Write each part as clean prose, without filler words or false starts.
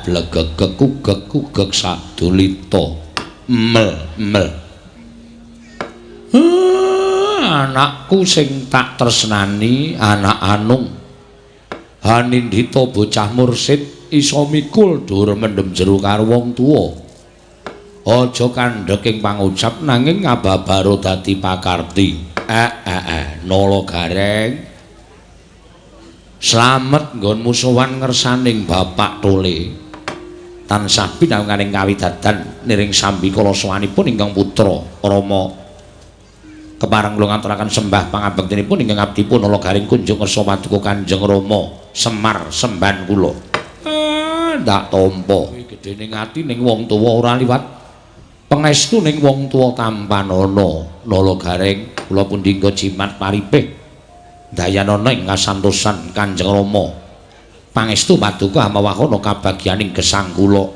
blegegek kugek sadulita mel anakku sing tak tresnani anak Anung Hanindita bocah mursid iso mikul dur mendem jero karo wong tuwa aja kandhek ing pangucap nanging ngababaro dadi pakarti Nala Gareng slamet nggonmu sowan ngersaning Bapak Tole tansah pinanganing kawidadan niring sambikala sowanipun ingkang putra Rama kepareng kula ngaturaken sembah pangabektinipun ingkang abdipun Nala Gareng kunjung ngersa paduka Kanjeng Rama Semar semban kula ndak tampa gedhening ati ning wong tuwa ora liwat pangestu ning wong tuwa tampanana Nala Gareng kula pundhingga jimat paripih dayanana ing kasantosan Kanjeng Rama pangestu paduka amawahana kabagyaning gesang kula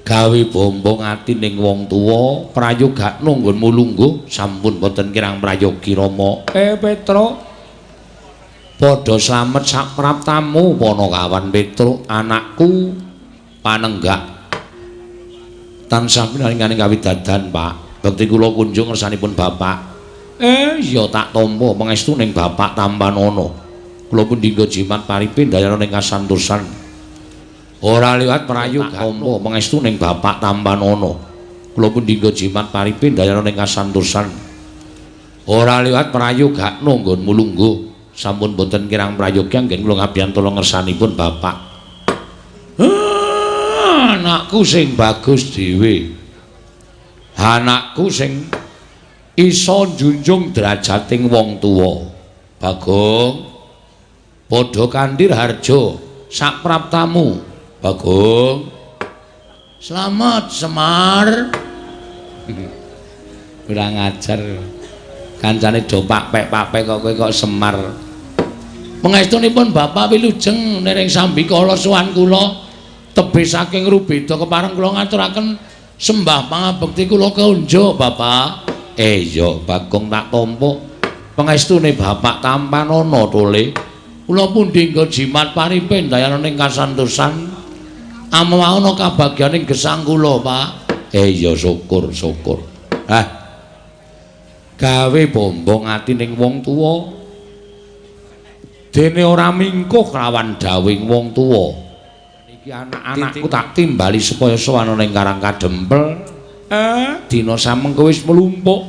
gawe bombong ati ning wong tuwa prayogakna nggonmu lungguh sampun boten kirang prayogi Rama Petruk padha slamet sak praptamu Panakawan Petruk anakku panenggak tansah pinanganing kawidadan Pak bekti kula kunjung ngersanipun Bapak iya tak tampa pangestu ning Bapak Tampanana kula pundhingga jimat paripin dayana ning kasantosan ora liwat prayoga tampa pangestu ning Bapak Tampanana kula pundhingga jimat paripin dayana ning kasantosan ora liwat prayogakna nggonmu lungguh sampun boten kirang prayogi anggen kula ngabiyantara ngersanipun Bapak anakku sing bagus dhewe anakku sing iso njunjung derajating wong tuwa Bagong padha kandir harja sak praptamu Bagong selamat Semar kurang ajar kancane do pakpek kok kowe kok Semar pangestunipun Bapak wilujeng niring sambikala sowan kula tebih saking rubeda kepareng kula ngaturaken sembah pangabekti kula kaunja Bapak iya Bagong tak tampa pangestune Bapak Tampanana Tole kula pundhingga jimat paripin dayana ning kasantosan amawahana kabagyaning gesang kula Pak iya syukur gawe bombong ati ning wong tuwa dene ora mingkuh lawan dawing wong tuwa iki anak-anakku tak timbali supaya sowan ning Karang Kadempel dina samengko wis mlumpuk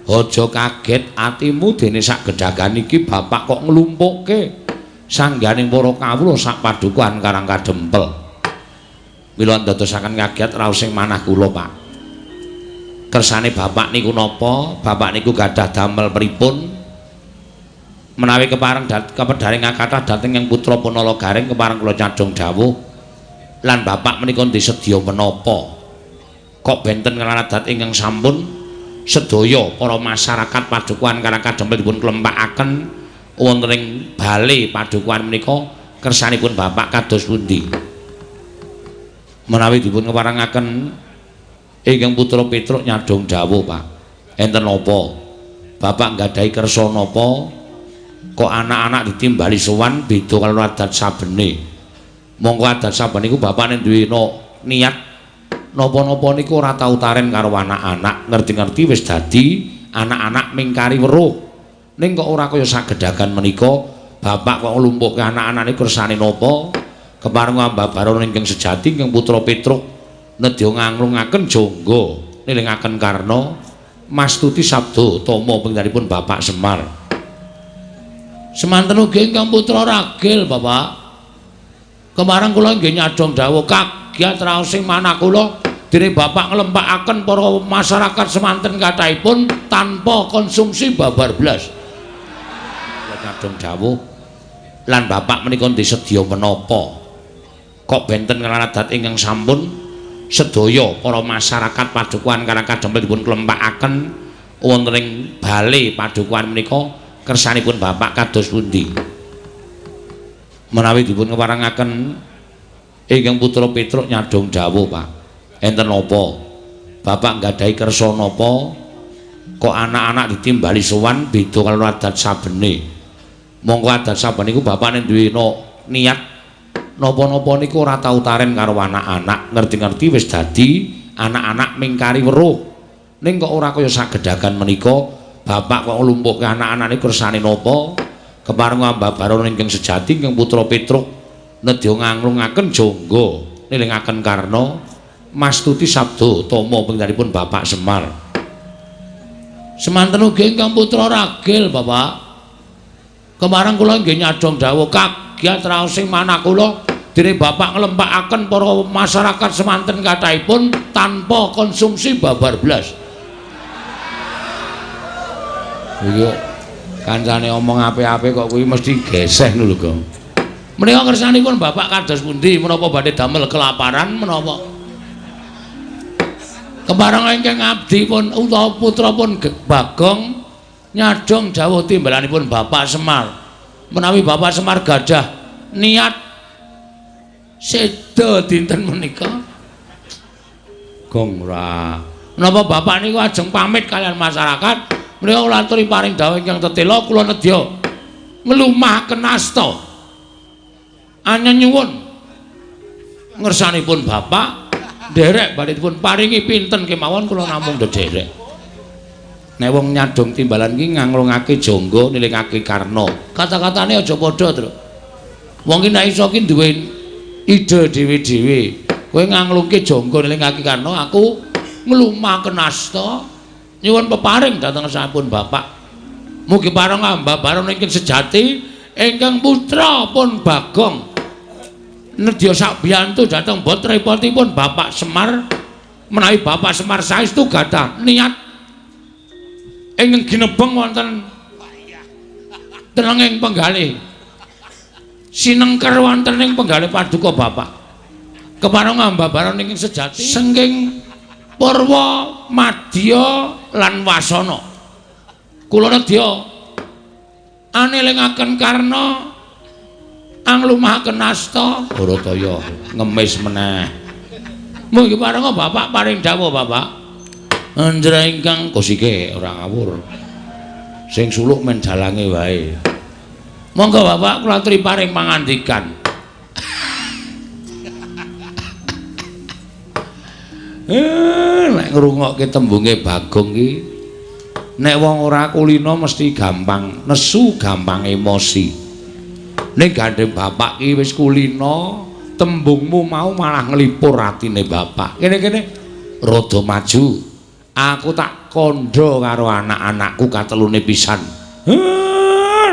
aja kaget atimu dene sak gedhagan iki Bapak kok nglumpukke sangganing para kawula sak padukuhan Karang Kadempel mila ndadosaken kaget raos sing manah kula Pak kersane Bapak niku napa Bapak niku gadah damel pripun menawi kepareng kepedharing kathah dhateng yang putra Nala Gareng kepareng kula cadhong dawuh lan Bapak menika disedya menapa kok benten ngladat ingkang sampun sedaya para masyarakat padukuhan Karang Kadempel dipun klempakaken wonten ing bale padukuhan menika kersanipun Bapak kados pundi menawi dipun keparengaken ingkang putra Petruk nyadhong dawuh Pak enten napa Bapak nggadahi kersa napa kok anak-anak ditimbali sowan beda karo adat sabene monggo adat saben niku bapakne duwe niat napa-napa niku ora tau taren karo anak-anak ngerti-ngerti wis dadi anak-anak mingkari weruh ning kok ora kaya sagedhagan menika bapak kok nglumpuhke anak-anak niku kersane napa kepareng ambabaron ingkang sejati ingkang putra Petruk nedya nganglungaken jangga nilingaken karna mastuti sabda tama pingdanipun Bapak Semar semanten ugi ingkang putra ragil Bapak kemareng kula nggih nyadhong dawuh kagiat raos sing manah kula dene Bapak nglempakaken para masyarakat semanten kathahipun tanpa konsumsi babar blas kula nyadhong dawuh lan Bapak menika disedya menapa kok benten ngladat ingkang sampun sedaya para masyarakat padukuhan Karang Kadempel dipun klempakaken wonten ing bale padukuhan menika kersanipun Bapak kados pundi menawi dipun keparengaken ingkang putra Petruk nyadhong dawuh Pak enten napa Bapak nggadahi kersa napa kok anak-anak ditimbali sowan beda karo adat sabene Monggo adat saben niku bapakne duwe niat napa-napa niku ora tau taren karo anak-anak, ngerti-ngerti wis dadi anak-anak mingkari weruh. Ning kok ora kaya sagedagan menika, bapak kok nglumpuhke anak-anak niku kersane napa? Kepareng ambabaron ingkang sejati ingkang putra Petruk nedya nganglungaken jangga nilingaken karna mastuti sabda tama pengdanipun Bapak Semar. Semanten ugi ingkang putra ragil, Bapak. Kemareng kula nggih nyadong dawuh kagiat raos sing manah kula dene Bapak nglempakaken para masyarakat semanten kathahipun tanpa konsumsi babar blas. Iya. Kancane omong apik-apik kok kuwi mesti geseh lho, Kang. Menika kersanipun Bapak kados pundi menapa badhe damel kelaparan menapa? Kepareng ingkang abdi pun utawa putra pun Bagong nyadong dawuh timbalanipun Bapak Semar. Menawi Bapak Semar gadah niat seda dinten menika. Gong ora. Menapa Bapak niku ajeng pamit kalian masyarakat? Menika kula aturi paring dawuh ingkang tetela kula nedya nglumahaken asta. Anyen nyuwun ngersanipun Bapak nderek badhe dipun paringi pinten kemawon kula namung ndederek. Nek wong nyadong timbalan ki nganglungake jangga nilingake karna. Kata-katane aja padha, Tru. Wong ki nek iso ki duwe ide dhewe-dhewe. Kowe nganglungke jangga nilingake karna, aku nglumahaken asta. Nyuwun peparing dhateng sampun Bapak. Mugi pareng ambabaron ingkang sejati ingkang putra pun Bagong nedya sakbiyantu dhateng putripun Bapak Semar. Menawi Bapak Semar saestu gadah niat ingkang ginebeng wonten tenenging penggalih sinengker wonten ing penggalih paduka Bapak. Kepareng ambabaron ingkang sejati sengking Purwa, Madya lan Wasana. Kula nedya anelingaken karna anglumahaken asta Barataya ngemis meneh. Mugi parenga Bapak paring dawuh Bapak. Andra ingkang kosike ora ngawur. Sing suluk men dalange wae. Monggo Bapak kula aturi paring pangandikan. Nek ngrungokke tembunge Bagong ki nek wong ora kulina mesti gampang nesu, gampang emosi. Ning gandeng Bapak ki wis kulina, tembungmu mau malah nglipur atine Bapak. Kene-kene rada maju. Aku tak kandha karo anak-anakku katelune pisan.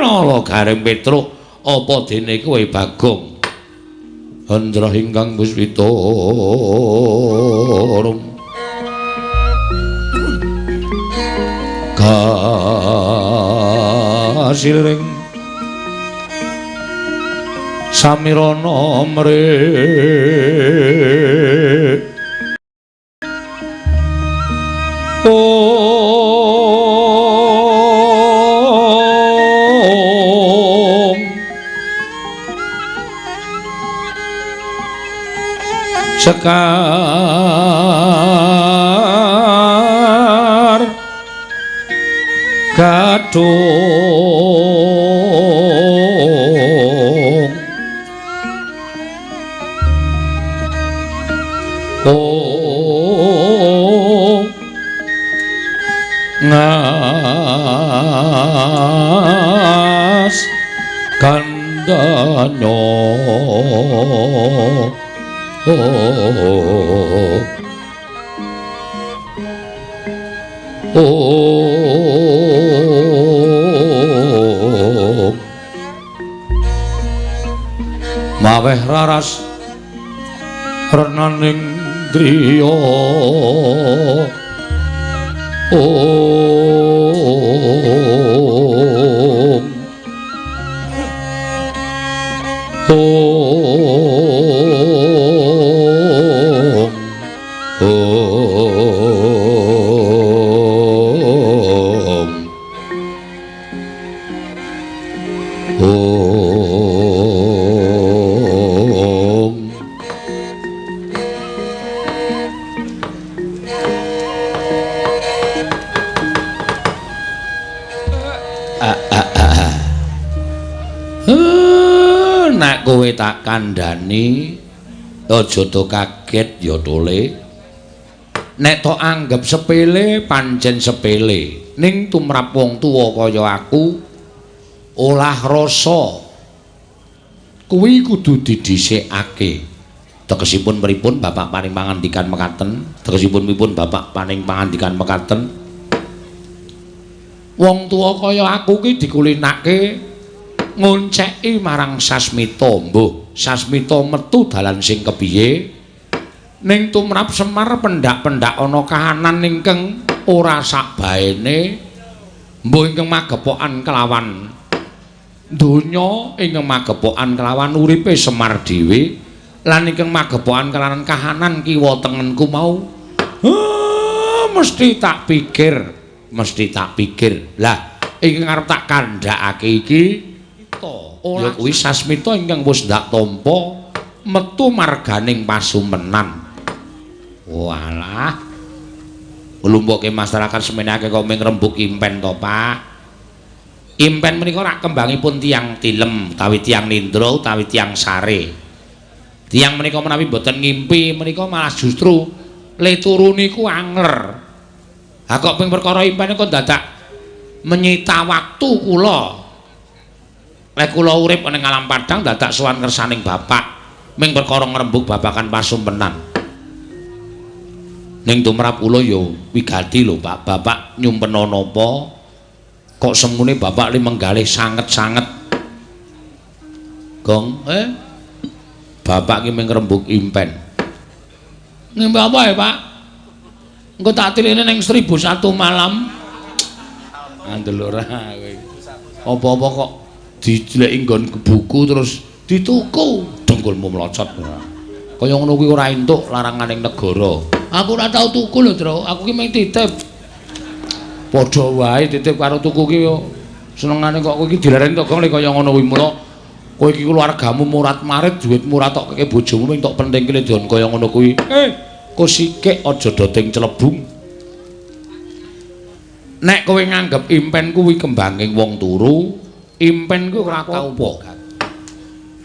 Lala Gareng Petruk apa dene kowe Bagong? Andra ingkang puspita kasiring samirana mrih sekar gadung ngas kandanya maweh raras renaning driya Nek kowe tak kandhani aja to kaget ya tole. Nek tok anggap sepele pancen sepele. Ning tumrap wong tuwa kaya aku olah rasa kuwi kudu didhisikake. Tegesipun pripun Bapak paring pangandikan mekaten? Tegesipun pripun Bapak paring pangandikan mekaten? Wong tuwa kaya aku ki dikulinake ngonceki marang Sasmita. Mbuh, Sasmita metu dalan sing kepiye? Ning tumrap Semar pendak-pendak ana kahanan ingkang ora sakbaene. Mbuh ingkang magepokan kelawan donya, ingkang magepokan kelawan uripe Semar dhewe. Lan ingkang magepokan kelawan kahanan kiwa tengenku mau mesti tak pikir lah ingkang arep tak kandhakake iki ya kuwi Sasmita ingkang wis ndak tampa metu marganing pasumenan. Walah nglumpuke masyarakat semenake kok ming rembug impen to Pak. Impen menika rak kembangipun tiyang tilem utawi tiyang nindra utawi tiyang sare. Tiyang menika menawi boten ngimpi menika malah justru le turu niku angler. Ha kok ping perkara impen kok dadak menyita waktu kula. Lek kula urip ning alam padang dadak sowan kersaning Bapak ming perkara ngrembug babakan pasumpenan. Ning tumrap kula ya wigati lho Pak, Bapak nyumpen napa kok semune Bapak li menggalih sanget-sanget. Gong, Bapak ki ming ngrembug impen. Ngimpi apa ya, Pak? Engko tak tilene ning 1001 malam. Andel ora kowe. Apa-apa kok dijleki nggon buku terus dituku dengkulmu mlocot ora. Kaya ngono kuwi ora entuk laranganing negara. Aku ora tau tuku lho, Tru. Aku ki mung titip. Padha wae titip karo tuku ki yo. Senengane kok kowe iki dilareni to, Gong, kaya ngono kuwi mula. Kowe iki keluargamu murat-marit duit murah tok keke bojomu ming tok penting kene don kaya ngono kuwi. Kok sikik aja doting celebung. Nek kowe nganggep impen kuwi kembanging wong turu, impen kuwi ora apa.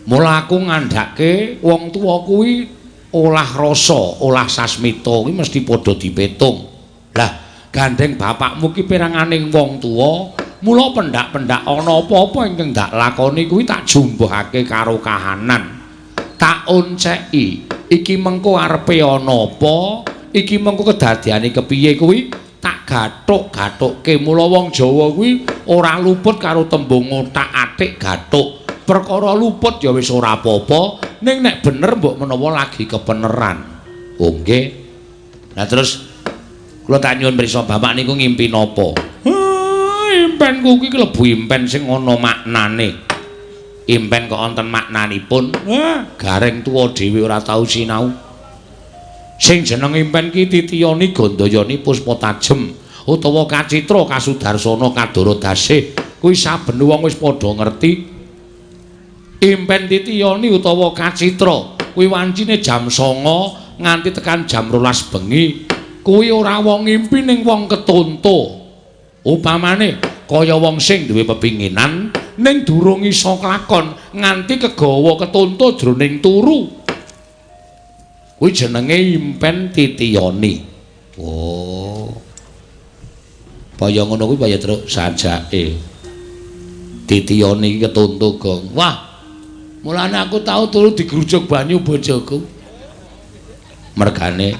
Mula aku ngandhake wong tuwa kuwi olah rasa, olah Sasmita kuwi mesti padha dipetung. Lah, gandeng bapakmu ki peranganing wong tuwa. Mula pendak-pendak ana apa-apa ingkang ndak lakoni kuwi tak jumbuhake karo kahanan. Tak onceki. Iki mengko arepe ana apa? Iki mengko kedadiane kepiye kuwi? Tak gathuk-gathukke. Mula wong Jawa kuwi ora luput karo tembung otak-atik gathuk. Perkara luput ya wis ora apa-apa, ning nek bener mbok menawa lagi kepeneran. Oh nggih. Nah terus kula tak nyuwun prisa Bapak niku ngimpi napa? Impenku iki klebu impen sing ana maknane. Impen kok wonten maknanipun. Gareng tuwa dhewe ora tau sinau. Sing jeneng impen ki titiyani gandayani puspa tajem utawa kacitra kasudarsana kadara dasih. Kuwi saben wong wis padha ngerti. Impen titiyani utawa kacitra kuwi wancine jam 09.00 nganti tekan jam 12 bengi. Kuwi ora wong ngimpi ning wong ketonto. Upamane kaya wong sing duwe pepinginan ning durung iso kelakon nganti kegawa ketonto jroning turu. Kuwi jenenge impen titiyani. Oh. Kaya ngono kuwi kaya truk sajake. Titiyani iki ketonto, Gong. Wah. Mulane aku tau turu digrujuk banyu bojoku. Mergane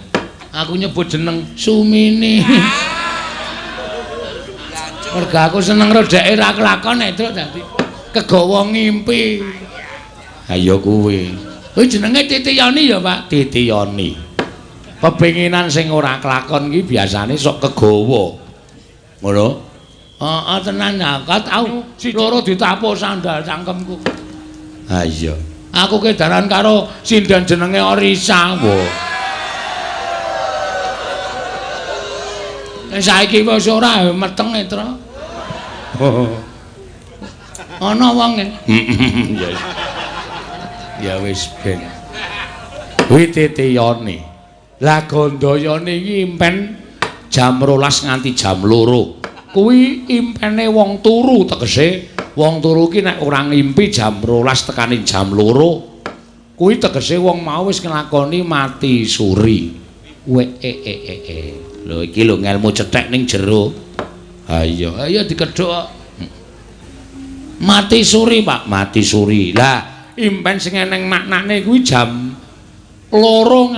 aku nyebut jeneng Sumini. Merga aku seneng rodeke ra kelakon nek Truk dadi kegawa ngimpi. Ha ya kuwi. Kuwi jenenge titiyani ya, Pak? Titiyani. Pepinginan sing ora kelakon ki biasane sok kegawa. Ngono? Heeh, tenan ya. Tau loro ditapuk sandal cangkemku. Ha iya. Aku kedaran karo sindan jenenge Orisa. Saiki wis ora meteng Tru. Ana wonge. Ya wis ben. Kuwi titiyane. Lah gandayane iki impen jam 12 nganti jam 2. Kuwi impene wong turu tegese Wong turu ki nek ora ngimpi jam 12 tekani jam 2, kuwi tegese wong mau wis nglakoni mati suri. Lho iki lho ngelmu cethek ning jero. Ayo dikedhok. Mati suri, Pak, mati suri. Lah, impen sing eneng maknane kuwi jam 2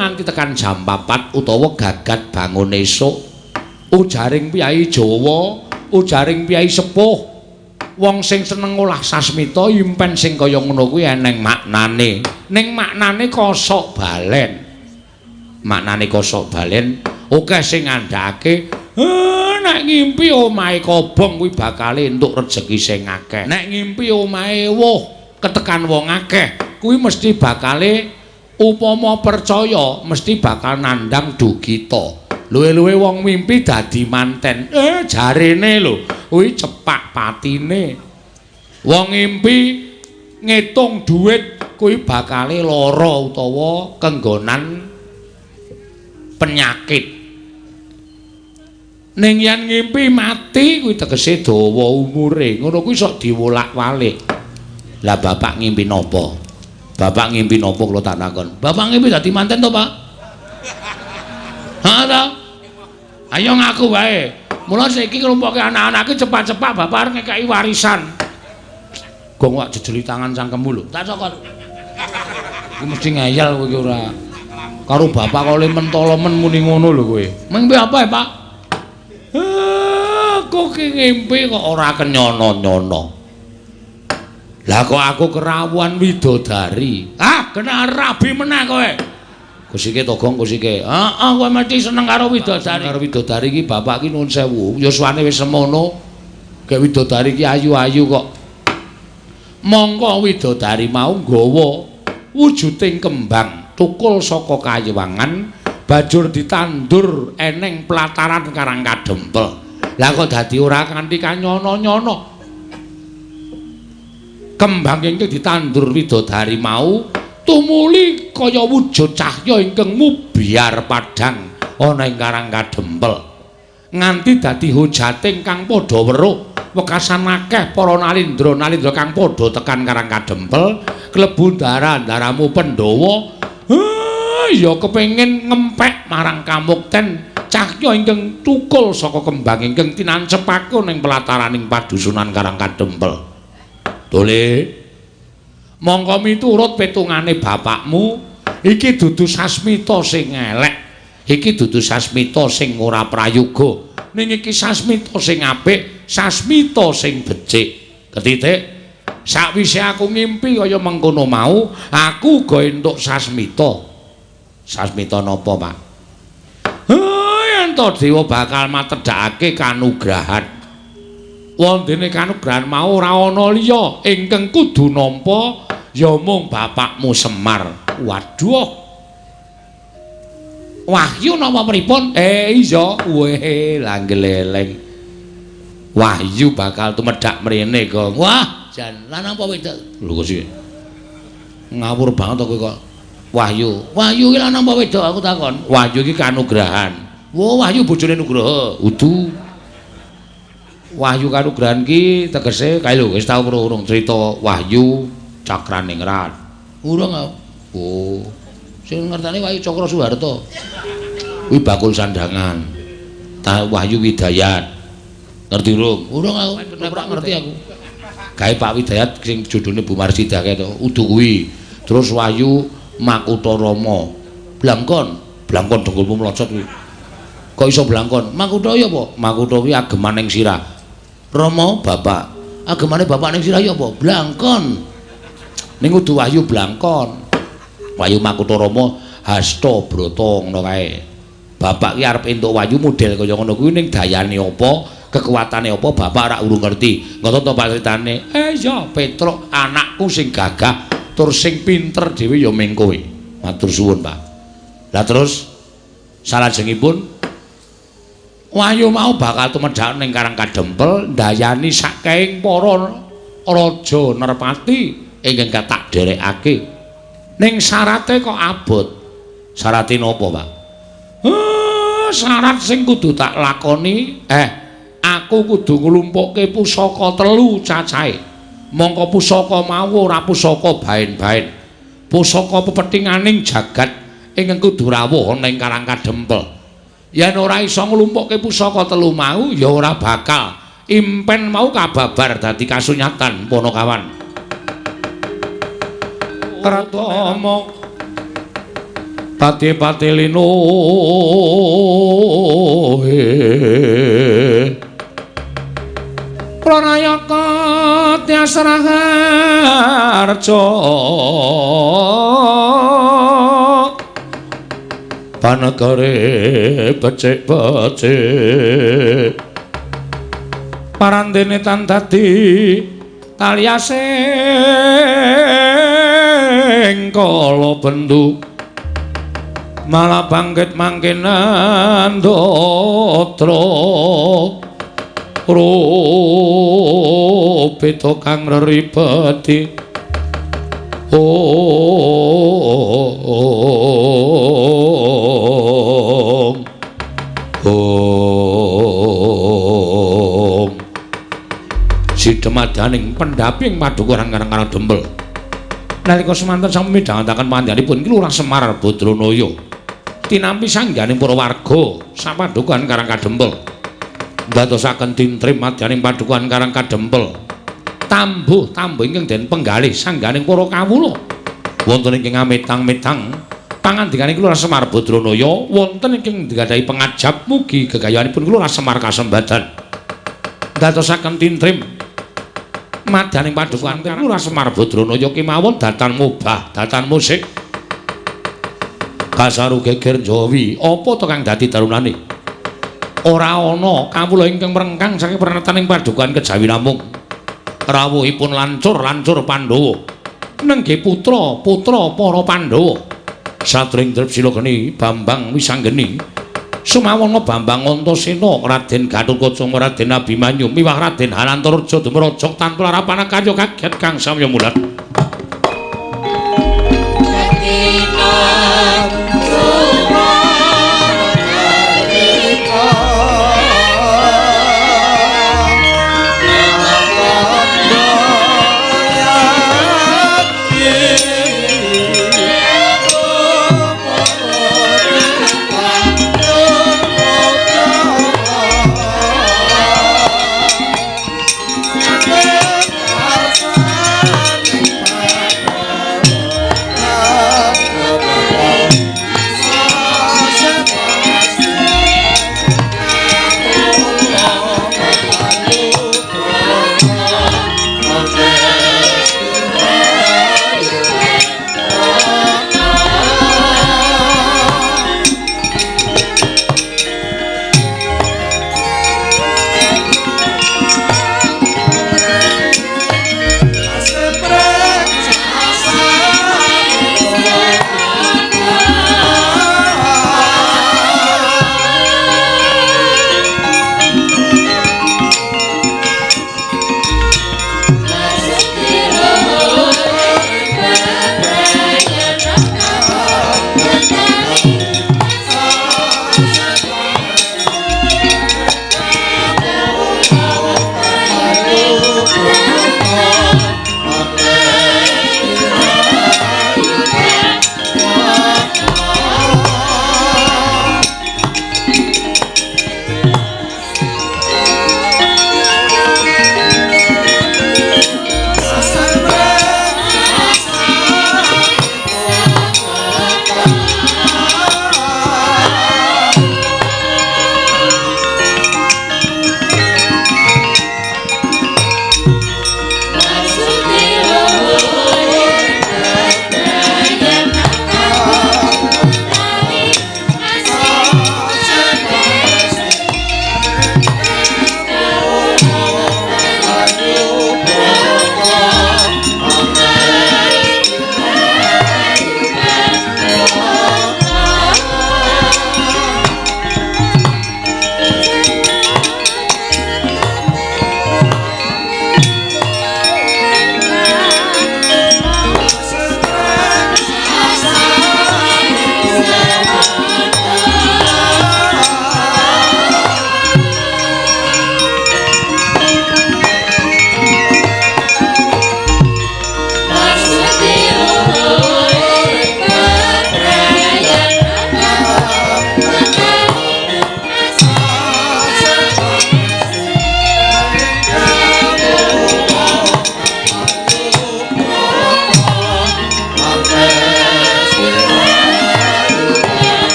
nganti tekan jam 4 utawa gagat bangun esuk. Ujaring piyai Jawa, ujaring piyai sepuh. Wong sing seneng olah sasmita impen sing kaya ngono kuwi eneng maknane. Ning maknane kosok balen. Maknane kosok balen akeh sing ngandhake, nek ngimpi omahe kobong kuwi bakal entuk rejeki sing akeh. Nek ngimpi omahe woh ketekan wong akeh, kuwi mesti bakale upama percaya mesti bakal nandhang dugita. Luwe-luwe wong mimpi dadi manten. Jarene lho, kuwi cepak patine. Wong ngimpi ngitung dhuwit kuwi bakale lara utawa kenggonan penyakit. Ning yen ngimpi mati kuwi tegese dawa umure. Ngono kuwi sok diwolak-walik. Lah bapak ngimpi napa? Bapak ngimpi napa kula tak takon. Bapak ngimpi dadi manten to, Pak? Ha ta? Ayo ngaku wae. Mula saiki nglumpukke anak-anake cepat-cepat bapak arep ngekeki warisan. Gong wak jejeli tangan cangkemmu lho. Tak sokon. Iku mesti ngeyel kowe iki ora. Karo bapak kok le mentolomen muni ngono lho kowe. Mengpi apa ya, Pak? Kok ki ngimpi kok ora kenyono-nyono. Lah kok aku kerawuan widodari. Kena rabi meneh kowe. Kusike to Gong, kusike. Heeh, kowe mesti seneng karo widodari. Karo widodari iki bapak ki nuwun sewu, yuswane wis semono. Gek widodari ki ayu-ayu kok. Mongko widodari mau nggawa wujuding kembang tukul saka kayewangan banjur ditandur eneng pelataran Karang Kadempel. Lah kok dadi ora kanthi kanyono-nyono. Kembang ingkang ditandur widodari mau tumuli kaya wujud cahya ingkang mubiar padhang ana ing Karang Kadempel. Nganti dadi hujating kang padha weruh wekasan akeh para nalindra-nalindra kang padha tekan Karang Kadempel klebu ndara-ndaramu Pandhawa. Ya kepengin ngempek marang kamukten cahya ingkang tukul saka kembang ingkang tinancepake ning pelataraning padusunan Karang Kadempel. Dole mongko miturut petungane bapakmu, iki dudu sasmita sing elek, iki dudu sasmita sing ora prayoga, ning iki sasmita sing apik, sasmita sing becik. Ketitik, sakwise aku ngimpi kaya mengkono mau, aku uga entuk sasmita. Sasmita napa, Pak? Yen to dewa bakal matedhakake kanugrahan. Wondene kanugrahan mau ora ana liya ingkang kudu nampa ya mung bapakmu Semar. Waduh. Wahyu napa pripun? Iya, weh langgeleleng. Wahyu bakal tumedhak mrene, Gong. Wah, jan lanang apa wedok? Lho kok sih. Ngawur banget kowe kok. Wahyu. Wahyu iki lanang apa wedok aku takon. Wahyu iki kanugrahan. Wo, Wahyu bojone Nugroho. Udu. Wahyu kanugrahan ki tegese kae lho wis tau urung crita Wahyu Cakraningrat. Urung aku. Oh. Sing ngerteni Wahyu Cakra Suharto. Kuwi bakul sandangan. Wahyu Widayat. Ngerti urung? Urung aku. Ora ngerti aku. Gawe Pak Widayat sing judulne Bu Marsida kae to. Udu kuwi. Terus Wahyu Makutha Rama. Blangkon dengkulmu mlocot kuwi. Kok iso blangkon? Makutha ya apa? Makutha kuwi ageman ning sirah. Rama bapak, agemane bapak ning sirah ya apa? Blangkon. Ning kudu Wahyu blangkon. Wahyu Makutha Rama hasta brata ngono kae. Bapak ki arep entuk Wahyu model kaya ngono kuwi ning dayane apa, kekuatane apa bapak ora urung ngerti. Ngono to Pak critane. Ya Petruk anakku sing gagah tur sing pinter dhewe ya ming kowe. Matur suwun, Pak. Lah terus salajengipun Wahyu mau bakal tumedhak ning Karang Kadempel ndayani saking para raja Nerpati ingkang tak derekake. Ning syarate kok abot. Syarate napa, Pak? Syarat sing kudu tak lakoni, aku kudu nglumpukke pusaka 3 cacahe. Mongko pusaka mau ora pusaka baen-baen. Pusaka pepethinganing jagat ingkang kudu rawuh ana ing Karang Kadempel. Yen ora iso nglumpukke pusaka telu mau ya ora bakal impen mau kababar dadi kasunyatan Panakawan. Pratama Pati-pati lino Pranayaka Tyasraharja Panegare becik-becik Parandene tan dadi kalyasing kala bendu malah bangkit mangkenan dotra rupita kang reribeti sidemadaning pendhaping Paduka Karang Dempel nalika semanten sami midhangetaken pandyanipun Lurah Semar Badranaya tinampi sangganing para warga sapadukan Karang Kadempel ndadosaken tintrim madyaning padukan Karang Kadempel tambuh ingkang den penggalih sangganing para kawula wonten ingkang amitang-mitang pangandikaning Lurah Semar Badranaya wonten ingkang nggadahi pengajap mugi gegayanipun Lurah Semar kasembadan ndadosaken tintrim madyaning padukan Lurah Semar Badranaya kemawon datan mubah datan musik kasaru geger Jawi apa to kang dadi darunane ora ana kawula ingkang mrengkang saking pranataning padukan kejawi namung rawuhipun lancur Pandhawa nenggih putra para Pandhawa satring Drepsila geni Bambang Wisanggeni sumawana Bambang Antasena Raden Gatotkaca Raden Abimanyu miwah Raden Hanantaraja dumrajak tanpa larapan karya kaget kang samya mulat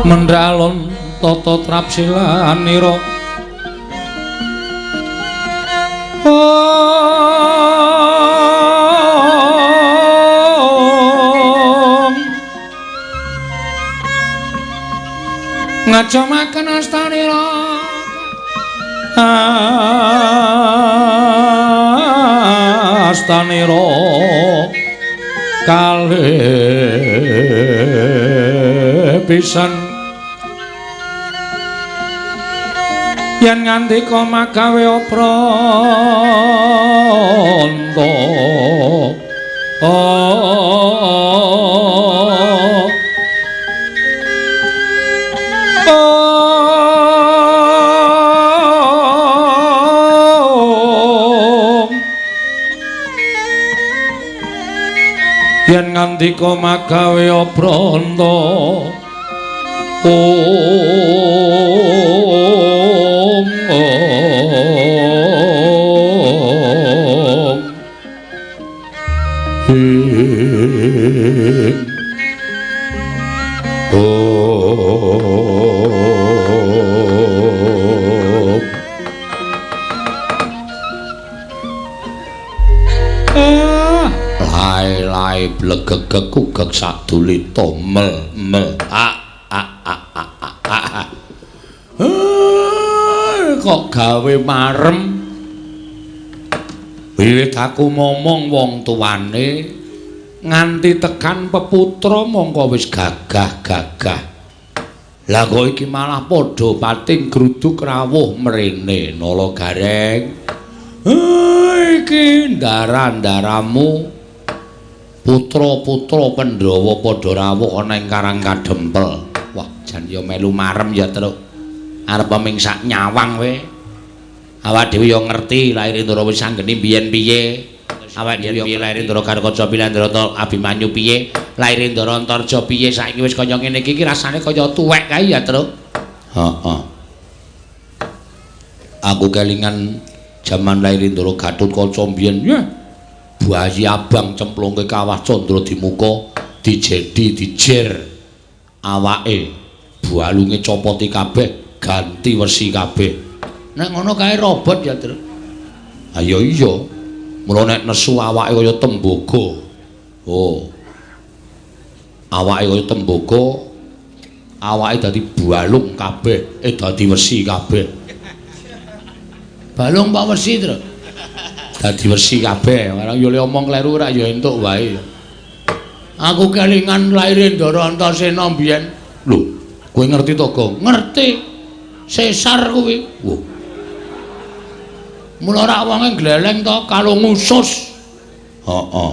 Mendalon tata trapsilanira ngajamaken astanira astanira kalih pisan yen ngandika magawe pranta yen ngandika magawe pranta lai blegegek kugek sadulita mel kok gawe marem wiwit aku momong wong tuane nganti tekan peputra mongko wis gagah-gagah lah kok iki malah padha pating gruduk rawuh mrene nala gareng iki ndara-ndaramu putra-putra Pandhawa padha rawuh ana ing Karang Kadempel. Wah, jan ya melu marem ya, Truk. Arep mingsak nyawang kowe. Awak dhewe ya ngerti lair Indra wis anggeni biyen piye. Awak dhewe ya lair Indra Karkaca Pilandrata Abimanyu piye. Lair Indra Antarja piye saiki wis kaya ngene iki rasane kaya tuwek kae ya, Truk. Heeh. Aku kelingan jaman lair Indra Gatotkaca biyen ya. Bayi abang cemplungke kawah Candra Dimuka dijedi dijer awake balunge copoti kabeh ganti wesi kabeh nek ngono kae robot ya Tru ayo iya mula nek nesu awake kaya tembaga oh awake kaya tembaga awake dadi balung kabeh dadi wesi kabeh balung apa wesi Tru dadi wesi kabeh marang yo le omong kleru ora ya entuk wae aku kelingan lair Ndara Antasena mbiyen lho kowe ngerti to Gong ngerti sesar kuwi wah mula ora wonge gleleng to kalung usus heeh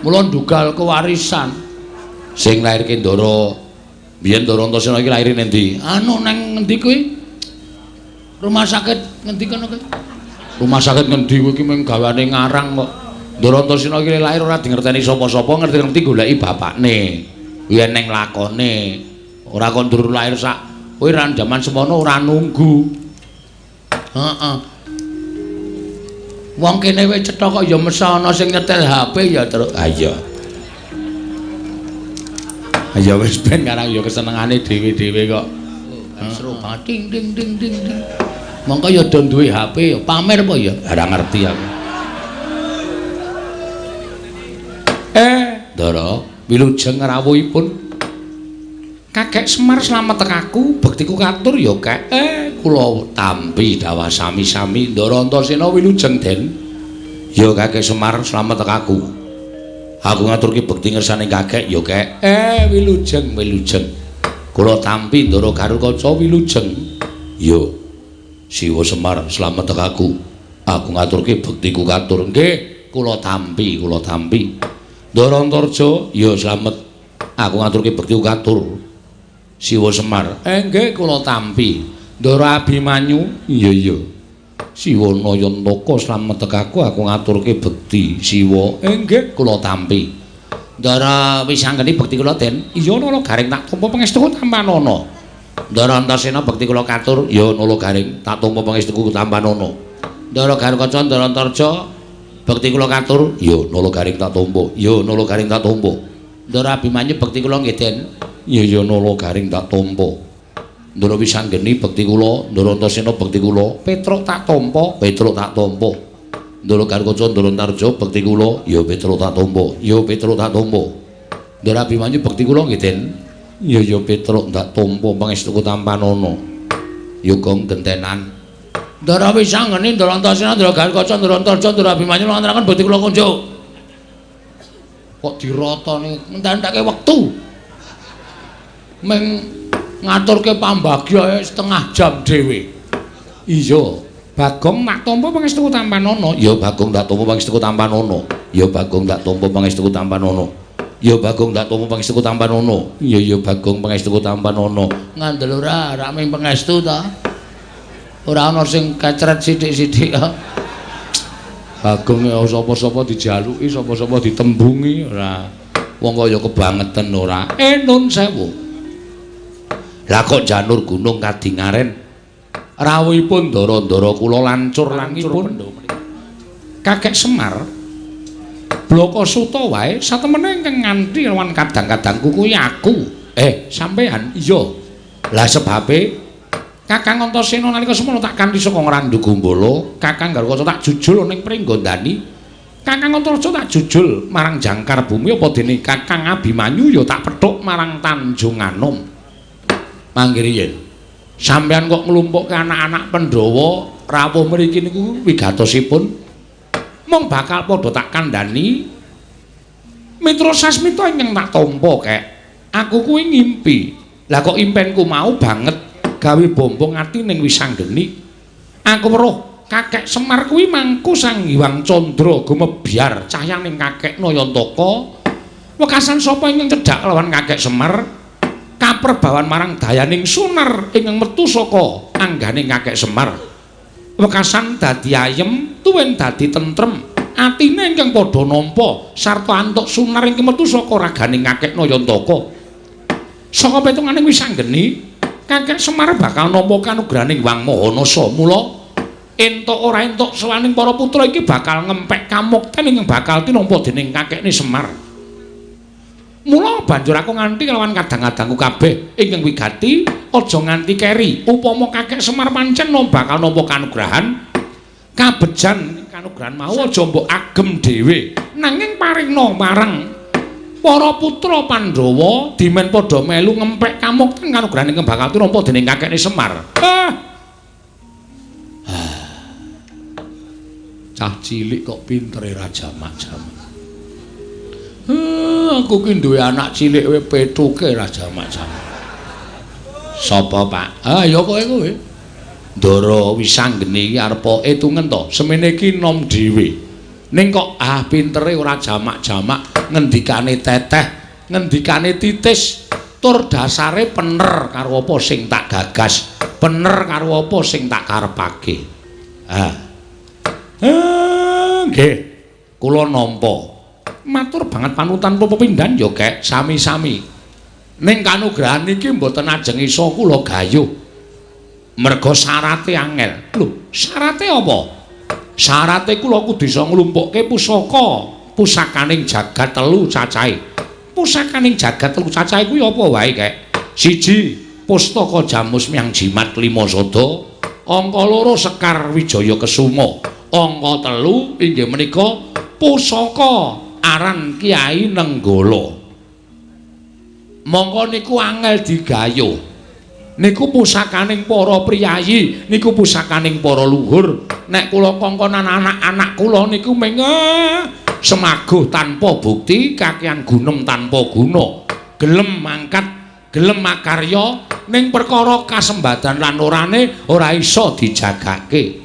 mula ndugal kewarisan sing lairke Ndara mbiyen Ndara Antasena iki lair endi anu nang ngendi kuwi rumah sakit ngendi kono kuwi rumah sakit ngendi kowe iki mung gawane ngarang kok. Ndara Antasena iki lair ora dingerteni sapa-sapa, ngerti-ngerti goleki bapakne. Kuwi eneng lakone. Ora kok ndur lair sak. Kowe ra jaman semono ora nunggu. Heeh. Wong kene wis cetha kok ya mesa ana sing nyetel HP ya, Truk. Ha iya. Ya wis ben karang ya kesenengane dhewe-dhewe kok. Seru banget ding ding ding ding ding. Mongko ya do duwe HP pamer apa ya ora ngerti aku Ndara wilujeng rawuhipun Kakek Semar slamet aku bektiku katur ya Kek kula tampi dawa sami-sami Ndara Antasena wilujeng Den ya Kakek Semar slamet aku ngaturke bekti ngersane Kakek ya Kek wilujeng kula tampi Ndara Karkaca wilujeng ya Siwa Semar slamet aku ngaturke bektiku katur nggih kula tampi Ndara Antarja ya slamet aku ngaturke bektiku katur Siwa Semar nggih kula tampi Ndara Abimanyu iya Siwa Nayantaka slamet aku ngaturke bekti Siwa nggih kula tampi Ndara wis anggeni bekti kula Den iya nala garing tak tampa pangestuku tampanana Ndara Antasena bekti kula katur ya nala garing tak tampa pangestuku tampanana Ndara Karkaca Ndara Antarja bekti kula katur ya nala garing tak tampa Ndara Abimanyu bekti kula nggih Den ya nala garing tak tampa Ndara Wisanggeni bekti kula, Ndara Antasena bekti kula, Petruk tak tampa, Petruk tak tampa. Ndara Garkaca, Ndara Antarja bekti kula, ya Petruk tak tampa, ya Petruk tak tampa. Ndara Abimanyu bekti kula nggih, Den. Ya Petruk tak tampa pangestuku tampanana. Yoga gentenan. Ndara Wisanggeni, Ndara Antasena, Ndara Garkaca, Ndara Antarja, Ndara Abimanyu ngantaraken bekti kula kunjuk. Kok dirotone ngentek-enteke wektu. Meng ngaturke pambagya setengah jam dhewe. Iya, Bagong tak tampa pangestuku tampanana. Ya Bagong tak tampa pangestuku tampanana. Ya Bagong tak tampa pangestuku tampanana. Ya Bagong tak tampa pangestuku tampanana. Ya Bagong pangestuku tampanana. Ngandel ora ming pangestu ta. Ora ana sing kecret sithik-sithik. Bagong sapa-sapa dijaluki, sapa-sapa ditembungi ora. Wong kaya kebangetan ora. Nun sewu. Lah kok janur gunung kadingaren rawuhipun ndara-ndara kula lancur langipun Kakek Semar Blaka Suta wae satemene ingkang nganti lawan kadang-kadangku kuwi aku sampean iya lah sebabe Kakang Antasena nalika semono tak kanthi saka Ngrandu Gombala Kakang Garkaca tak jujul ning Pringgondani Kakang Antarja tak jujul marang Jangkar Bumi apa dene Kakang Abimanyu ya tak pethuk marang Tanjung Anom Manggiriyen sampeyan kok nglumpukke anak-anak Pandhawa rawuh mriki niku wigatosipun mung bakal padha tak kandhani Mitra Sasmita ingkang tak tampa kek aku kuwi ngimpi lah kok impenku mau banget gawe bombong ati ning Wisanggeni aku weruh Kakek Semar kuwi mangku Sang Hyang Candra gumebyar cahyaning Kakek Nayantaka wekasan sapa ingkang cedhak lawan Kakek Semar kaperbawan marang dayaning sunar ingkang metu saka angganing Kakek Semar wekasan dadi ayem tuwin dadi tentrem atine ingkang padha nampa sarta antuk sunar ingkang metu saka raganing Kakek Nayantaka saka petunganing Wisanggeni Kakek Semar bakal nampa kanugrahaning Wang Mahanasa mula entuk ora entuk sawaning para putra iki bakal ngempek kamukten ingkang bakal tinampa dening Kakekne Semar mula banjur aku nganti lawan kadang-kadangku kabeh ingkang wigati aja nganti keri upama Kakek Semar pancen bakal nampa kanugrahan kabejan kanugrahan mau aja mbok agem dhewe nanging paringna marang para putra Pandhawa dimen padha melu ngempek kamukten kanugrahan ingkang bakal tinampa dening Kakekne Semar cah cilik kok pintere Rajamak-jamak aku ki duwe anak cilik wae petuke Rajamak-jamak. Sapa, Pak? Ya kowe kuwi. Ndara Wisanggeni iki arep etungen to, semene iki nom dhewe. Ning kok pintere ora jamak-jamak, ngendikane teteh, ngendikane titis, tur dasare bener karo apa sing tak gagas, bener karo apa sing tak karepake. Nggih, kula nampa. Matur banget panutan pepindhan ya kek sami-sami ning kanugrahan iki mboten ajeng isa kula gayuh merga syarate angel lho syarate apa syarate kula kudu isa nglumpukke pusakaning jagat telu cacahe pusakaning jagat telu cacahe kuwi apa wae kek siji pustaka Jamus Myang Jimat Lima Sada angka 2 Sekar Wijaya Kesuma angka 3 inggih menika pusaka aran Kiai Nenggala mongko niku angel digayuh niku pusakaning para priyayi niku pusakaning para luhur nek kula kongkonan anak-anak kula niku meng semaguh tanpa bukti kakehan gunem tanpa guna gelem mangkat gelem makarya ning perkara kasembadan lan orane ora iso dijagake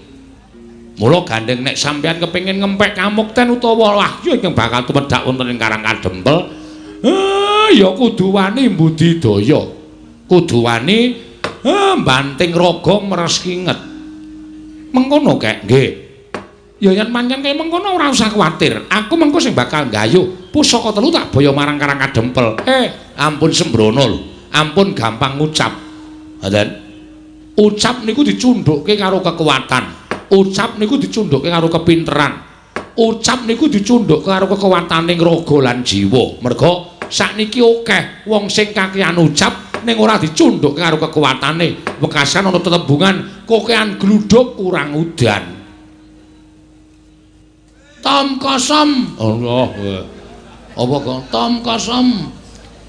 mula gandeng nek sampeyan kepengin ngempek kamukten utawa wahyu ingkang bakal tumedhak wonten ing Karang Kadempel ya kudu wani mbudidaya kudu wani banting raga meres kinget mengkono kek nggih ya yen pancen kaya mengkono ora usah kuwatir aku mengko sing bakal nggayuh pusaka 3 tak boyo marang Karang Kadempel ampun sembrono lho ampun gampang ngucap ngoten ucap niku dicundhukke karo kekuatan ucap niku dicundhukke karo kepinteran ucap niku dicundhukke karo kekuwataning raga lan jiwa merga sakniki akeh wong sing kakehan ucap ning ora dicundhuk karo kekuwatane. Wekasan ana tetembungan kokean gluduk kurang udan. Tom kosong. Allah. Apa kok tom kosong?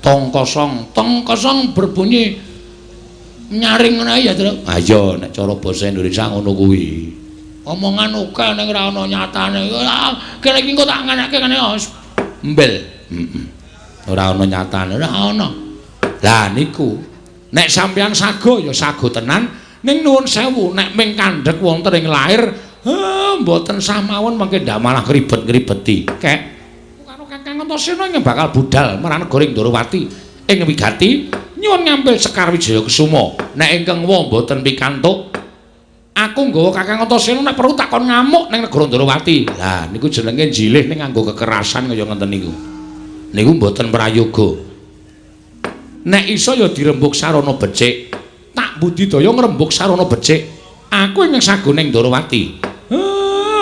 Tong kosong berbunyi nyaring ngene ya, Tru. Ha iya nek cara basa Indonesia ngono kuwi. Omongan oke ning ora ana nyatane. Kene iki engko tak nganake kene mbel. Ora ana nyatane, ora ana. Lah niku nek sampeyan sago ya sago tenan, ning nuwun sewu nek ming kandhek wonten ing lair, mboten samawon mengke ndak malah kribet-kribeti. Kek karo Kakang Antasena ing bakal budal marang negara Ndorowati ing wigati nyuwun ngambil Sekar Wijaya Kusuma. Nek ingkang wa mboten pikantuk, aku nggawa Kakang Antasena nek perlu takon ngamuk ning negara Ndorowati. Lah niku jenenge jilih ning nganggo kekerasan kaya ngoten niku. Niku mboten prayoga. Nek iso ya dirembuk sarana becik. Tak budidaya ngrembuk sarana becik. Aku ingkang sagu ning Ndorowati.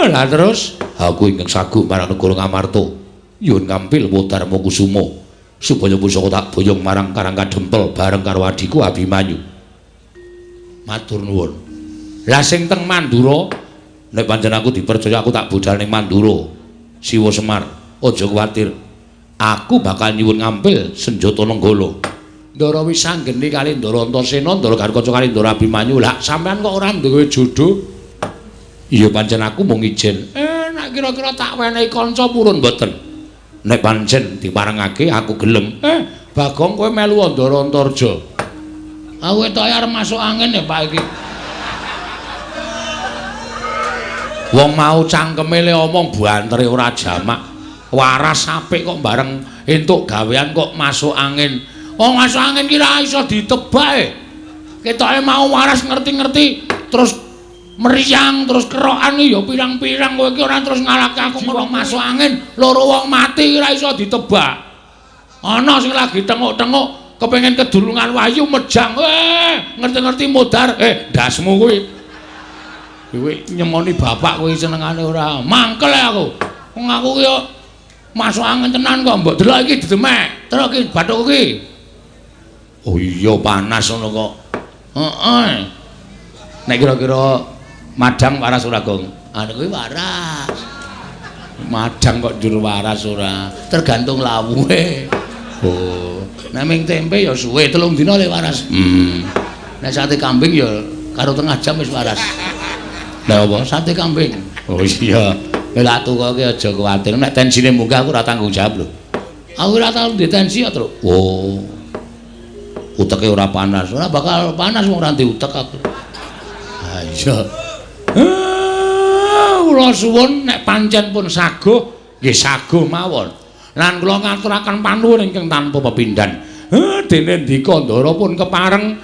Lah terus aku ingkang sagu marang negara Ngamarta. Nyuwun kampil Wodarma Kusuma supaya pusaka tak boyong marang Karang Kadempel bareng karo adiku Abimanyu. Matur nuwun. Lah sing teng Mandura nek pancen aku dipercaya aku tak budal ning Mandura. Siwa Semar, aja kuwatir. Aku bakal nyuwun ngampil senjata nenggala. Ndara Wisanggeni kali Ndara Antasena, Ndara Garukaca kali Ndara Abimanyu. Lah sampean kok ora duwe jodoh? Iya pancen aku mung ijen. Nek kira-kira tak wenehi kanca purun mboten. Nek pancen diparengake aku gelem. Bagong kowe melu Ndara Antarja. Aku etoke arep masuk angin ya Pak iki. Wong mau cangkeme le omong bantere ora jamak. Waras apik kok bareng entuk gawean kok masuk angin. Wong masuk angin ki ra iso ditebak. Ketoke mau waras ngerti-ngerti terus meriang terus kerokan ya pirang-pirang kowe iki ora terus ngalahke aku kok masuk angin. Loro wong mati ora iso ditebak. Ana sing lagi tenguk-tenguk kepengin kedulungan wayu mejang. Ngerti-ngerti modar. Dasmu kuwi. Kowe nyemoni bapak kowe senengane ora. Mangkel aku. Wong aku ki masuk angin tenan kok mbok delok iki didemek. Terus iki bathuk iki. Oh iya panas ngono kok. Heeh. Nek kira-kira madang waras ora, Gong? Anu kuwi waras. Madang kok njur waras ora. Tergantung lawuhe. Oh, nek ming tempe ya suwe 3 dina le waras. Nek sate kambing ya karo tengah jam wis waras. Lah apa? Sate kambing. Oh iya. Lah tuku ki aja kuwatir. Nek tensine munggah aku ora tanggung jawab lho. Aku ora tau ndek tensi ya, Tru. Oh. Uteke ora panas. Ora bakal panas wong ora ndek utek aku. Ha iya. Kula suwun nek pancen pun saguh, nggih saguh mawon. Lan kula ngaturaken panuwun ingkang tanpa pepindhan. Dene ndika Ndara pun kepareng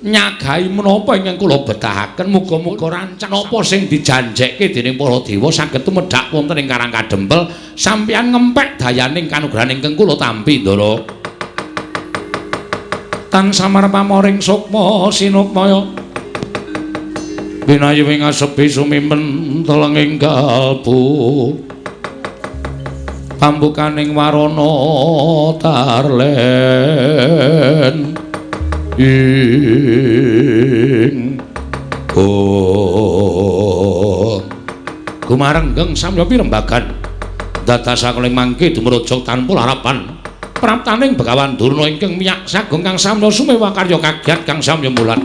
nyagahi menapa ingkang kula betahaken. Muga-muga rancang napa sing dijanjekke dening para dewa saged tumedhak wonten ing Karang Kadempel sampeyan ngempek dayaning kanugrahan ingkang kula tampi Ndara. Tan samar pamoring sukma sinukmaya binayu ing asepi sumimpen telenging kalbu pambukaning warana tarlen ing gumarenggeng samya pirembagan datasakeling mangke dumrujug tanpa harapan praptaning Begawan Durna ingkang miyak sagung kang samya sumewa karya kagiat kang samya mulat.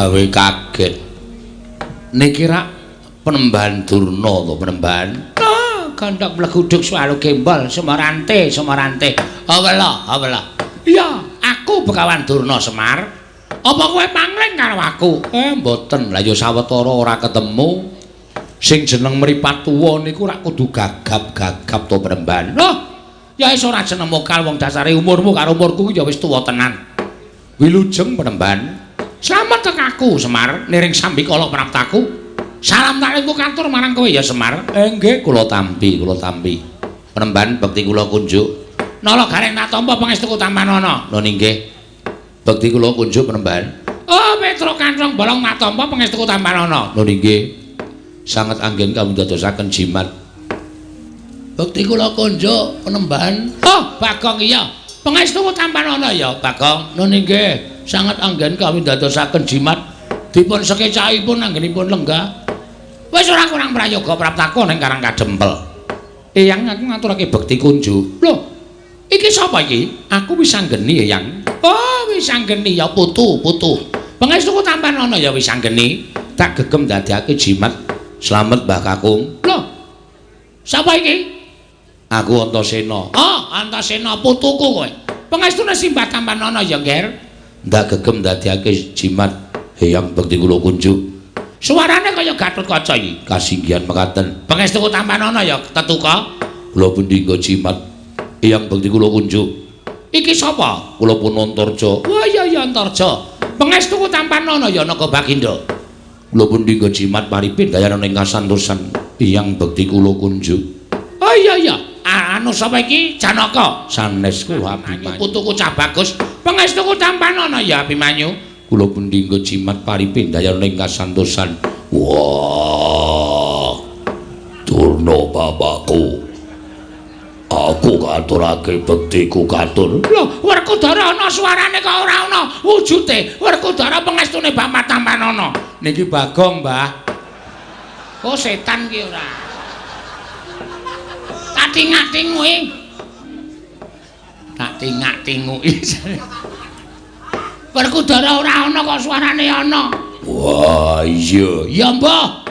gawe kaget. Niki rak Penemban Durna to Penemban. Kandhak mleguduk swalo gembol Semarante. Awela. Iya, aku Begawan Durna Semar. Apa kowe pangling karo aku? Mboten. Lah ya sawetara ora ketemu. Sing jeneng mripat tuwa niku rak kudu gagap-gagap to Penemban. Loh, ya wis ora jeneng mokal wong dasare umurmu karo umurku ya wis tuwa tenan. Wilujeng Penemban. Slamet tek aku Semar, niring sambikala praptaku. Salam taklimku katur marang kowe ya Semar. Nggih, kula tampi. Penemban bekti kula kunjuk. Nala gareng tak tampa pangestuku Tampanana. Lho nggih. Bekti kula kunjuk Penemban. Oh, Petro Kantong bolong tak tampa pangestuku Tampanana. Lho nggih. Sanget anggen kami dadosaken jimat. Bekti kula kunjuk Penemban. Oh, Bagong iya. Pangestuku Tampanana ya, Bagong. Lho nggih. Sangat anggen kami dadosaken jimat dipun sekecakipun anggenipun lenggah. Wis ora kurang prayoga praptaku ning Karang Kadempel. Eyang aku ngaturake bekti kunjuk. Lho, iki sapa iki? Aku wis anggeni Eyang. Oh, wis anggeni ya putu. Pangestuku Tampanana ya wis anggeni. Tak gegem dadekake jimat. Slamet Mbah Kakung. Lho. Sapa iki? Aku Antasena. Oh, Antasena putuku kowe. Pangestune Simbah Tampanana ya, Nger. Ndak gegem dadekake jimat Eyang bekti kula kunjuk. Suarane kaya Gatotkaca iki. Kasinggihan mekaten. Pangestuku Tampanana ya tetuka. Kula pundi nggo jimat Eyang bekti kula kunjuk. Iki sapa? Kula pun Antarja. Wah iya Antarja. Pangestuku Tampanana ya Naga Baginda. Kula pundi nggo jimat paripin dayana ning kasantosan Eyang bekti kula kunjuk. Oh iya. Anu sapa iki? Janaka. Sanes kula Abimanyu. Putuku cah bagus. Pangestuku Tampanana ya Abimanyu. Kula pundi nggo jimat paripin dayana ing kasantosan. Wah. Durna bapakku. Aku katurake bektiku katur. Lho, Werkudara ana suarane kok ora ana wujude. Werkudara pangestune Bapak Tampanana. Niki Bagong, Mbah. Oh, setan ki ora. Tak tingak-tinguki. Werkudara ora ana kok suarane ana. Wah, iya. Ya, Mbah.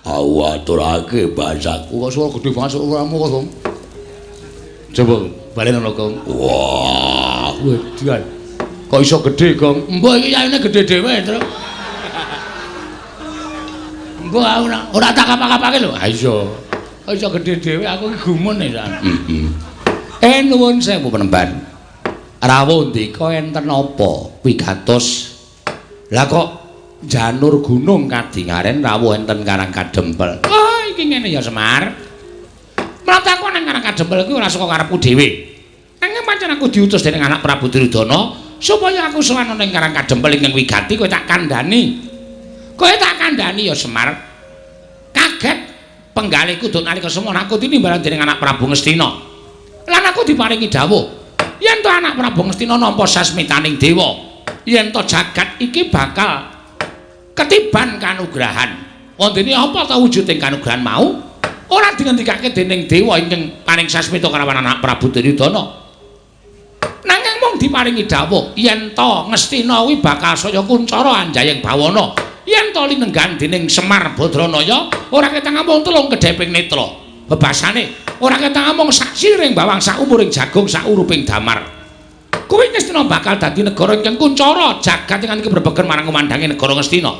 Aku aturake basaku kok suara gedhe banget suaramu kok, Gong. Coba balen ana, Gong. Wah, wedian. Kok iso gedhe, Gong? Mbah iki yaine gedhe dhewe, Tru. Mbah ora tak kapak-kapake lho. Ha iya. Kok iso gedhe dhewe aku iki gumun nek. Nuwun sewu Penemban. Rawuh ndika enten apa wigatos? Lah kok janur gunung kadingaren rawuh enten Karang Kadempel. Oh, iki ngene ya Semar. Mlataku nang Karang Kadempel kuwi ora saka karepku dhewe. Nanging pancen aku diutus dening anak Prabu Duryudana supaya aku sowan ning Karang Kadempel ingkang wigati kowe tak kandhani. Kowe tak kandhani ya Semar. Kaget penggalihku duk nalika semana aku tinimbalan dening anak Prabu Ngastina. Lan aku diparingi dawuh yen to anak Prabu Ngastina nampa sasmitaning dewa, yen to jagat iki bakal ketiban kanugrahan. Wondene apa ta wujuding kanugrahan mau? Ora dingendikake dening dewa ingkang paring sasmita kalawan anak Prabu Duryudana. Nanging mung diparingi dawuh yen to Ngastina kuwi bakal saya kuncara anjayeng bawana. Yen to linenggan dening Semar Badranaya ora ketang mung telung kedheping netra. Bebasane ora ketang mung sak siring bawang sak umuring jagung sak uruping damar. Kuwi Ngastina bakal dadi negara ingkang kuncara jagat ingkang berbegen marang kumandange negara Ngastina.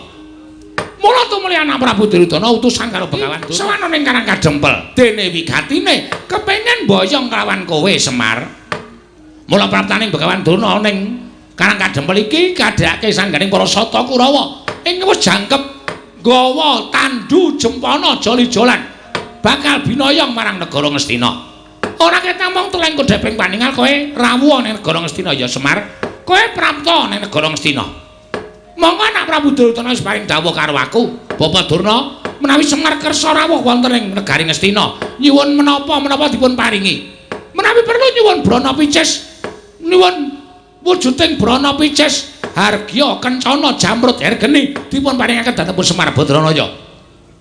Mula tumuli anak Prabu Duryudana utusan karo Begawan Durna sawana ning Karang Kadempel. Dene wigatine kepengin boyong kelawan kowe Semar. Mula praptaning Begawan Durna ning Karang Kadempel iki kadhake sangganing para sata Kurawa ing wis jangkep nggawa tandu jempana joli-jolan bakal binoyong marang negara Ngastina. Ora ketang mung teleng kedheping paningal kowe rawuh ning negara Ngastina ya Semar. Kowe prapta ning negara Ngastina. Monggo anak Prabu Duryudana wis paring dawuh karo aku, Bapak Durna, menawi Semar kersa rawuh wonten ing negari Ngastina, nyuwun menapa dipun paringi. Menawi perlu nyuwun brana picis, nyuwun wujuding brana picis, hargya kencana jamrut hergeni dipun paringaken dhateng Semar Badranaya.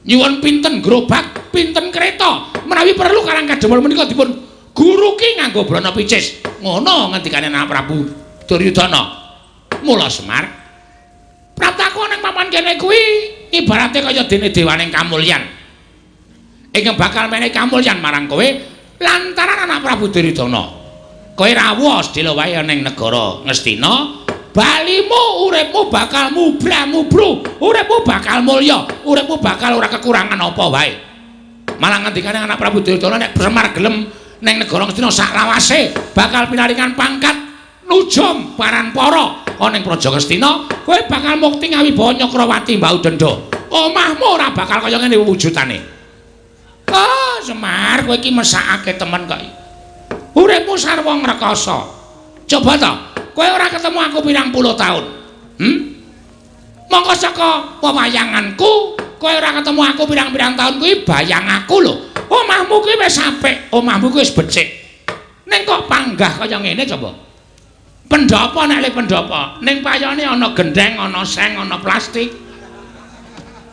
Nyuwun pinten gerobak, pinten kereta, menawi perlu Karang Kadempel menika dipun guruki nganggo brana picis. Ngono ngendikane anak Prabu Duryudana. Mula Semar Praptaku ning papan kene kuwi ibarate kaya dene dewaning kamulyan. Ingkang bakal menehi kamulyan marang kowe lantaran anak Prabu Duryudana. Kowe rawuh sedhela wae ning negara Ngastina, balimu uripmu bakal mubra-mubru, uripmu bakal mulya, uripmu bakal ora kekurangan apa wae. Malah ngendikane anak Prabu Duryudana nek Semar gelem ning negara Ngastina sak lawase bakal pinaringan pangkat nujum paranpara ana ning Praja Ngastina, kowe bakal mukti ngawibawa Nyakrawati Mbau Denda. Omahmu ora bakal kaya ngene wujudane. Oh, Semar, kowe iki mesakake temen kok. Uripmu sarwa ngrekasa. Coba to, kowe ora ketemu aku pirang puluh taun. Mongko saka wewayanganku, kowe ora ketemu aku pirang-pirang taun kuwi bayang aku lho. Omahmu kuwi wis apik, omahmu kuwi wis becik. Ning kok panggah kaya ngene coba. Pendopo nek le pendopo, ning payone ana gendeng, ana seng, ana plastik.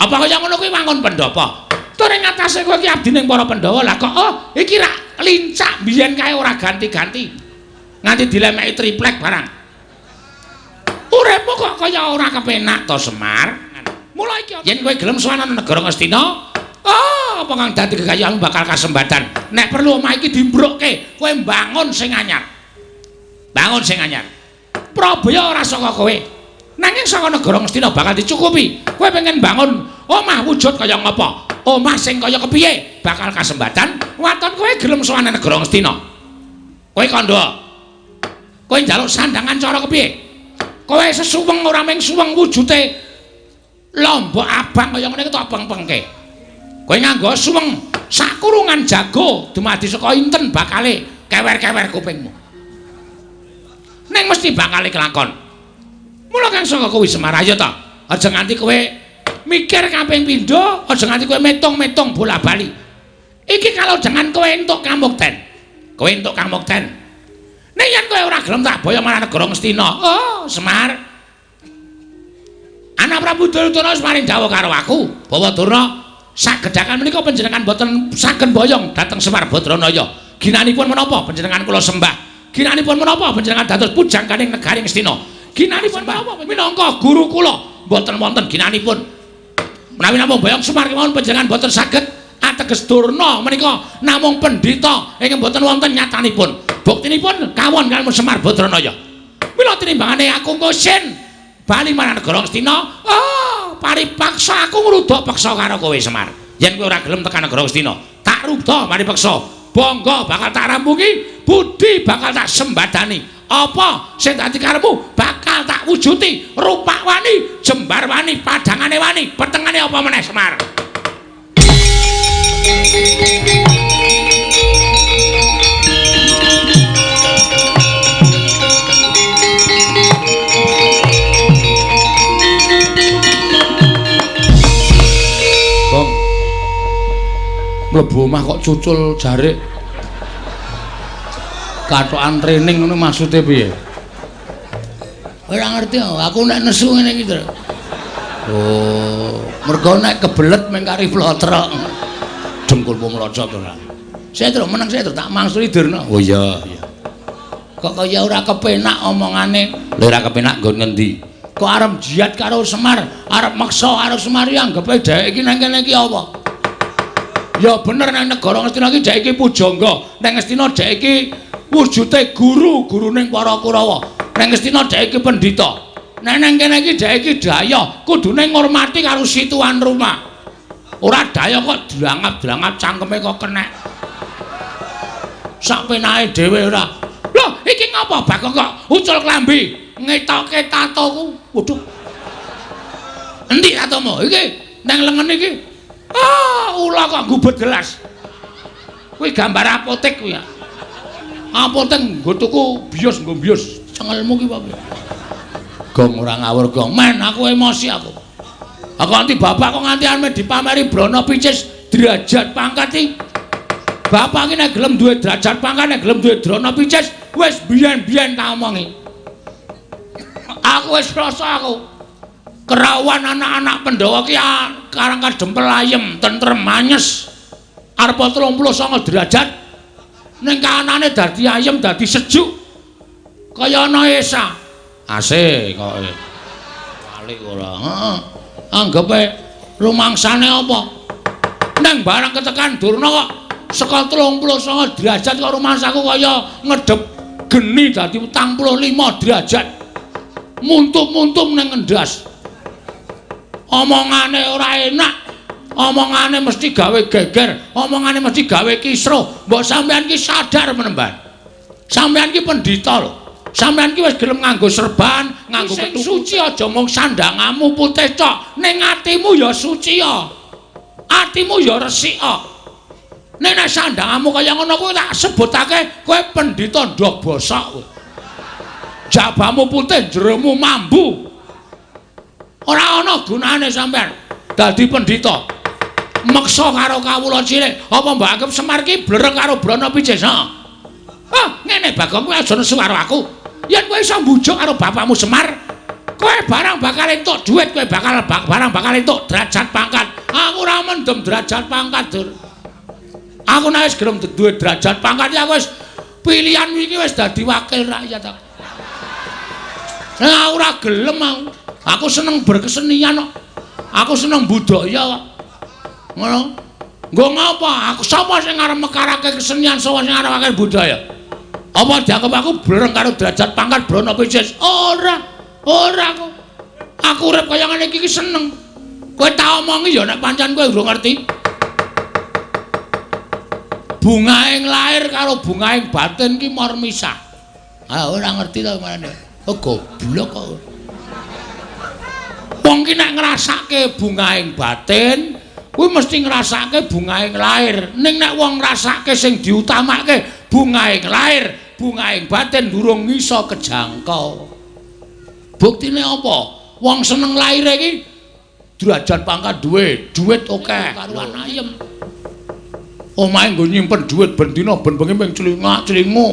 Apa kaya ngono kuwi mangkon pendopo? Ning atase kowe iki abdi ning para Pandhawa lah kok iki rak lincak biyen kae ora ganti-ganti. Nganti dilemeki triplek barang. Uripmu kok kaya ora kepenak to Semar. Mula iki yen kowe gelem sowan nang negara Ngastina, apa kang dadi gegayuhanmu bakal kasembadan. Nek perlu omah iki dimbrukke, kowe mbangun sing anyar. Bangun sing anyar. Prabaya ora saka kowe. Nanging saka negara Ngastina bakal dicukupi. Kowe pengen bangun omah wujud kaya ngapa? Omah sing kaya kepiye bakal kasembadan waton kowe gelem sowan negara Ngastina. Kowe kandha. Kowe njaluk sandangan cara kepiye? Kowe sesuweng ora mung suweng wujude lombok abang kaya ngene iki tok peng-pengke. Kowe nganggo suweng sakurungan jago dumadi saka inten bakale kewer-kewer kupingmu. Ning mesti bakale kelakon. Mula kang saka kowe Semar ayo to. Aja nganti kowe mikir kaping pindho, aja nganti kowe metung-metung bola-bali. Iki kalau jangan kowe entuk kamukten. Kowe entuk kamukten. Nek yen kowe ora gelem tak boyo marang negara Ngastina. Oh, Semar. Anak Prabu Duryudana wis maring dawuh karo aku, bahwa Durna sagedhakan menika panjenengan boten saged boyong dhateng Semar Badranaya. Ginanipun menapa panjenengan kula sembah? Ginanipun menapa panjenengan dados pujangganing negari Ngastina? Ginanipun menapa minangka guru kula boten wonten ginanipun. Menawi namung boyong Semar kemawon panjenengan boten saged ateges Durna menika namung pendhita ingkang boten wonten nyatanipun. Buktinipun kawon kaliyan Semar Badranaya. Mila tinimbangane aku ngosin bali marang negara Ngastina, paripaksa aku ngrudha peksa karo kowe Semar. Yen kowe ora gelem tekan negara Ngastina, tak rudha maripaksa. Bangga bakal tak rampungi, budi bakal tak sembadani. Apa sing dadi karepmu bakal tak wujuti. Rupak wani, jembar wani, padangane wani, petengane apa meneh Semar. Bang, mlebu omah kok cucul jarik. Katokan training ngono maksude piye? Ora ngerti aku nek nesu ngene iki, Tru. Oh, mergo nek kebelet meng kari plotrok. Dengkulmu mlocot ora. Saya Tru meneng saya Tru tak mangsuli Durna. Oh iya, iya. Kok kaya ora kepenak omongane. Lha ora kepenak nggon ngendi? Kok arep jiat karo Semar, arep maksa karo Semar ya anggepe dhek iki nang kene iki apa? Ya bener nang negara Ngastina iki dhek iki pujangga. Nang Ngastina dhek iki wujude guru-guruning para Kurawa. Nang Ngastina dhek iki pendhita. Nek nang kene iki dhek iki daya, kudune ngurmati karo si tuan rumah. Ora daya kok drangap-drangap cangkeme kok kenek. Sak penake dhewe ora. Lho, iki ngapa Bagong kok ucul klambi, ngetoke tatoku. Waduh. Endi tatomu? Iki nang lengen iki. Ula kok gubet gelas. Kuwi gambar apotek kuwi ya. Apotek nggo tuku bios nggo bios. Cengelmu ki apa? Gong ora ngawur gong. Men aku emosi aku. Aku nganti bapak kok nganti ame dipameri brana picis derajat pangkat iki. Bapak iki nek gelem duwe derajat pangkat nek gelem duwe drana picis wis biyen-biyen tak omongi. Aku wis rasa aku kerawan anak-anak Pandhawa ki karang kadempel ayem, tentrem, manyes. Arep 39 derajat ning kanane dadi ayem, dadi sejuk. Kaya ana Esa. Asih kok. walik ora. Heeh. Anggepe rumangsane apa? Nang barang ketekan Durna kok saka 39 derajat kok rumangsaku kaya ngedep geni dadi 45 derajat. Muntum-muntum ning ngendas. Omongane ora enak. Omongane mesti gawe geger, omongane mesti gawe kisruh. Mbok sampean ki sadar menemban. Sampean ki pendhita lho. Sampean ki wis gelem nganggo serban, nganggo sing suci aja mung sandangamu putih tok, ning atimu ya suci ya. Atimu ya resik kok. Nek sandangamu kaya ngono kuwi tak sebutake kowe pendhita ndok bosok kowe. Jabamu putih, jeromu mambu. Ora ana gunane sampean dadi pendhita. Meksa karo kawula cilik, apa mbok anggap Semar ki blereng karo Brana Picis? Ngene Bagong kowe aja nesu karo aku. Yen kowe iso mbujuk karo bapakmu Semar, kowe barang bakal entuk dhuwit, kowe barang bakal entuk derajat pangkat. Aku ora mendem derajat pangkat, Dur. Aku nek wis gelem duwe derajat pangkat ya wis pilihan iki wis dadi wakil rakyat aku. Nah, ora gelem aku. Aku seneng berkesenian kok. Aku seneng budaya kok. Ngono. Nggo ngapa? Aku sapa sing arep mekarake kesenian, sapa sing arep akeh budaya? Apa dianggap aku blereng karo derajat pangkat Brana Picis? Ora kok. Aku urip kaya ngene iki seneng. Kowe tak omongi ya nek pancen kowe urung ngerti. Bungaing lair karo bungaing batin ki mor misah. Ora ngerti ta marane. Goblok kok. Wong ki nek ngrasake bungaing batin kuwi mesti ngrasake bungaing lair. Ning nek wong ngrasake sing diutamake bungaing lair, bungaing batin durung iso kejangkau. Buktine apa? Wong seneng laire iki derajat pangkat duwe, duit akeh karuan ayem. Omahe nggo nyimpen duit ben dina ben bengi ping celingak-celingu.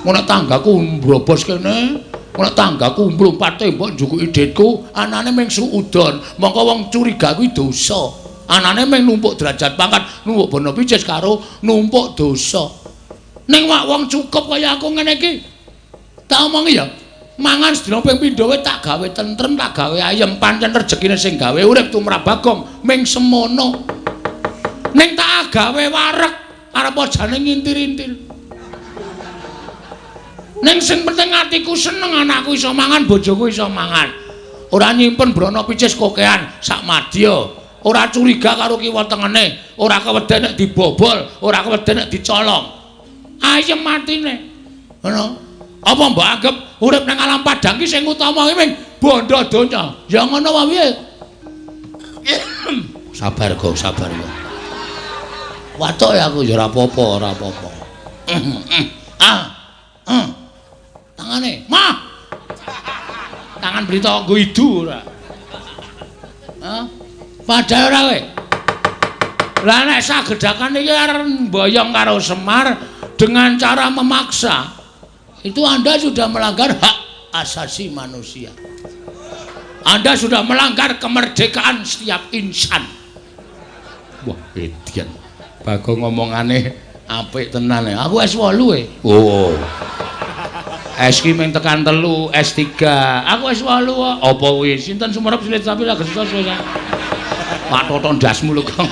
Ngono tanggaku mbrobos kene, ngono tanggaku mlumpat tembok njukuki dhitku, anane ming suudon. Mongko wong curiga kuwi dosa. Anane ming numpuk derajat pangkat, numpuk Brana Picis karo numpuk dosa. Ning wong cukup kaya aku ngene iki. Tak omongi ya, mangan sedina ping pindho wae tak gawe tentrem, tak gawe ayem, pancen rejekine sing gawe urip tumrap Bagong ming semono. Ning tak gawe wareg arep jane ngintir-intir. Ning sing penting atiku seneng anakku iso mangan, bojoku iso mangan. Ora nyimpen Brana Picis kokean sak madya. Ora curiga karo kiwa tengene, ora keweden nek dibobol, ora keweden nek dicolong. Ayem matine. Ngono. Apa mbok anggap urip nang alam padang ki sing utama ki ming bondo donya? Ya ngono wae piye? Sabar kok, sabar kok. Watuk ya aku ya ora apa-apa, ora apa-apa. Tangane, mah. Tangan berita nggo idu ora. Padahal ora kowe. Lah nek sagedakan iki arep mboyong karo Semar dengan cara memaksa. Itu Anda sudah melanggar hak asasi manusia. Anda sudah melanggar kemerdekaan setiap insan. Wah, edian. Bagong ngomongane apik tenan ya. Aku S8 e. Oh. S ki mung tekan 3, S3. Aku S8 kok. Apa kuwi? Sinten sumerep silit sapi lagi suwe. Pak Toton dasmu lho kok.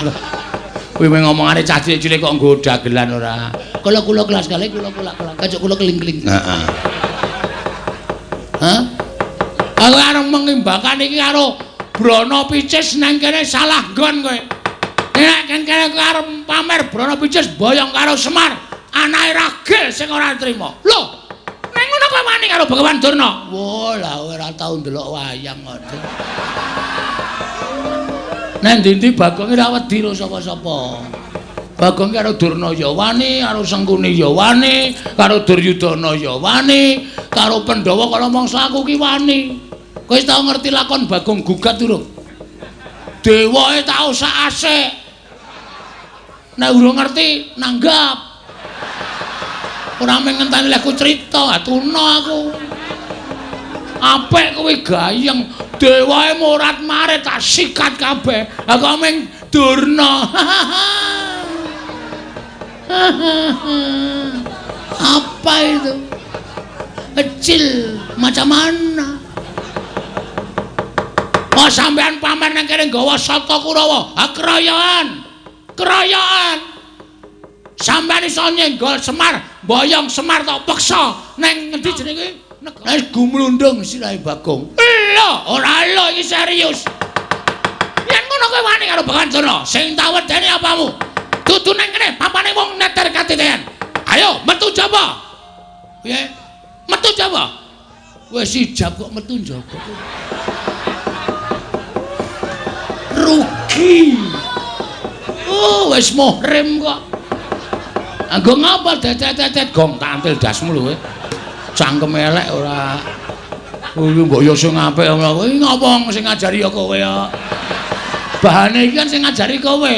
Kuwi mung ngomongane cah cilik kok nggo dagelan ora. Kula kelas kali kula kajak kula keling-keling. Heeh. Hah? Aku arep mengimbangan iki karo Brana Picis nang kene salah nggon kowe. Nek kan kene arep pamer Brana Picis boyong karo Semar, anake ragil sing ora trima. Lho, ning ngono kowe wani karo Begawan Durna? Wah, lah ora tau ndelok wayang kok. Nek ndi-ndi Bagong ora wedi lho sapa-sapa. Bagong karo Durna ya wani, karo Sengkuni ya wani, karo Duryudana ya wani, karo Pandhawa kala mangsa aku ki wani. Kowe wis tau ngerti lakon Bagong Gugat durung? Dewae tak usah asik. Nek urung ngerti nanggap. Ora mung ngenteni lek ku crita, atuna aku. Apik kowe gayeng, dewae morat-marit tak sikat kabeh. Aku mung Durna. Apa itu? Kecil macam mana? Oh sampean pamer nang kene nggawa Sata Kurawa. Ha keroyokan. Keroyokan. Sampeyan iso nyenggol Semar, boyong Semar tok peksa nang ngendi jenenge? Nek gumlundung sirahe Bagong. Lho, ora lho iki serius. Yen ngono kowe wani karo Bagancana, sing tak wedeni apamu? Dudu nang kene papane wong neter katitean. Ayo metu jaba. Piye? Metu jaba. Wis ijab kok metu jaba. Rugi. Oh, wis muhrim kok. Anggo ngapa tetet gong tampil dasmu lho kowe. Cangkem elek ora. Kuwi mbok yo sing apik ngono. Kuwi ngapa sing ngajari ya kowe ya. Bahane iki kan sing ngajari kowe.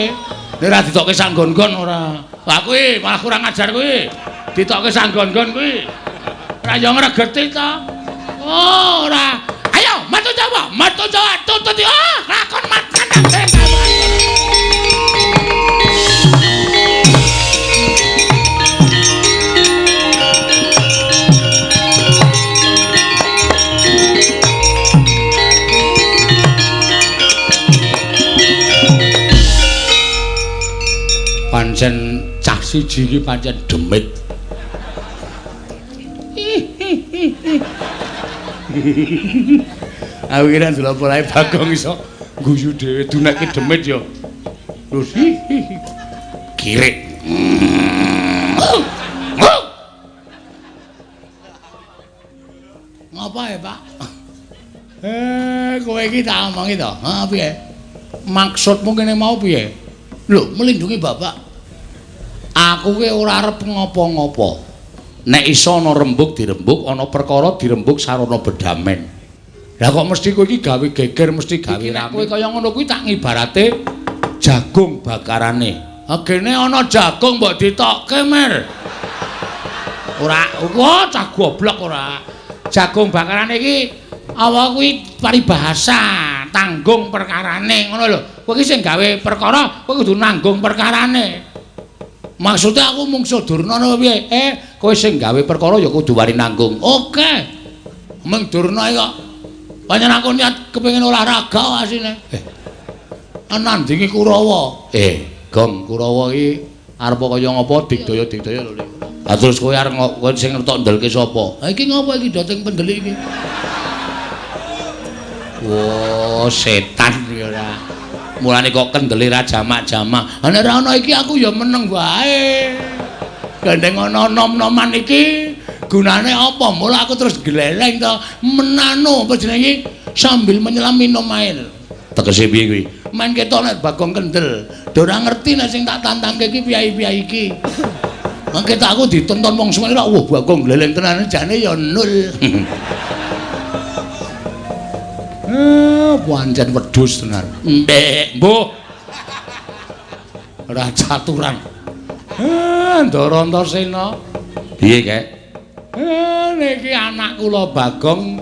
Nek ora ditokke sanggon-gon ora. Lah kuwi malah kurang ajar kuwi. Ditokke sanggon-gon kuwi. Ora yo ngregeti to. Oh, ora. Ayo, metu Jawa, tutut yo. Lakon makan nang pancen cah siji iki pancen demit. Aku kira ndelok polahe Bagong iso guyu dhewe dunake demit ya. Terus kirik. Ngapa ya, Pak? Kowe iki tak omongi to. Ha piye? Maksudmu kene mau piye? Lho, melindungi Bapak. Aku ki ora arep ngopo-ngopo. Nek iso ana rembug dirembug, ana perkara dirembug sarana bedamen. Lah kok mesti kowe iki gawe geger, mesti gawe rame. Kowe kaya ngono kuwi tak ngibarate jagung bakarane. Agene ana jagung mbok ditokke, Mir. Ora, wah cah goblok ora. Jagung bakarane iki apa kuwi paribahasa, tanggung perkarane ngono lho. Kowe iki sing gawe perkara, kowe kudu nanggung perkarane. Maksudnya aku mungsuh Durna apa piye? Kowe sing gawe perkara ya kudu wani nanggung. Oke. Meng Durna kok pancen aku niat kepengin olahraga asine. Nandingi Kurawa. Gong Kurawa iki arep kaya ngapa digdaya-digdaya lho. Lah terus kowe arep kowe sing ngertok ndelke sapa? Ha iki ngapa iki doting pendelik iki? Wo, setan iki ora. Mulane kok kendeli ra jamak-jamak. Nek ora ana iki aku ya meneng wae. Gandeng ana nom-noman iki gunane apa? Mula aku terus gleleng to menano apa jenenge sambil menyelam minum air. Tegese piye kuwi? Men ketok nek Bagong kendel. Ora ngerti nek sing tak tantangke iki piyai-piyai iki. Mangke tak aku ditonton wong semene wah Bagong gleleng tenan jane ya nul. Pancen wedhus tenan. Ndek, Mbah. Ora caturan. Ndara Antasena. Piye, Kek? Niki anak kula Bagong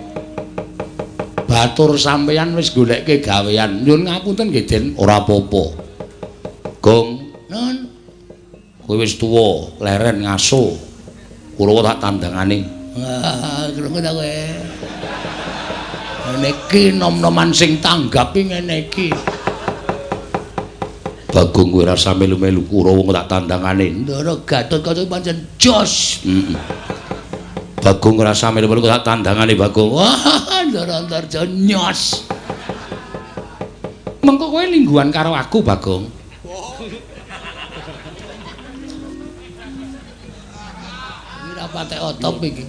batur sampeyan wis goleke gawean. Nyun ngapunten nggih, Den. Ora apa-apa. Gong, nun. Kowe wis tuwa, leren ngaso. Kula tak tandangane. Wah, krungu ta kowe. Niki nom-noman sing tanggapi ngene iki. Bagong kowe rasa melu-melu Kurawa tak tandangane. Ndara Gatotkaca pancen jos. Bagong rasa melu-melu tak tandangane Bagong. Wah, Ndara Antarja nyos. Mengko kowe lingguhan karo aku, Bagong. Iki ra patek otop iki.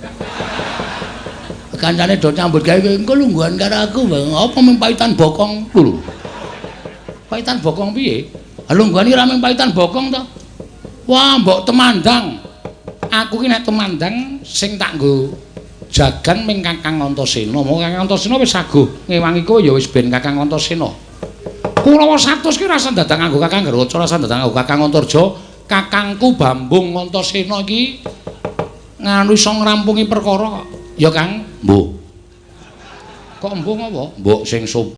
Kancane do nyambut gawe engko lungguhan karo aku, Bang. Apa mung paitan bokong lho. Paitan bokong piye? Lungguhan iki ra mung paitan bokong to. Wah, mbok temandang. Aku ki nek temandang sing tak nggo jagan ming Kakang Antasena. Mong Kakang Antasena wis saguh ngewangi kowe ya wis ben Kakang Antasena. Kurawa 100 ki rasa dadang nganggo Kakang Garwaca, rasa dadang nganggo Kakang Antarja. Kakangku Bambung Antasena iki nganu iso ngrampungi perkara. Ya Kang, mbuh. Kok mbuh apa? Mbok sing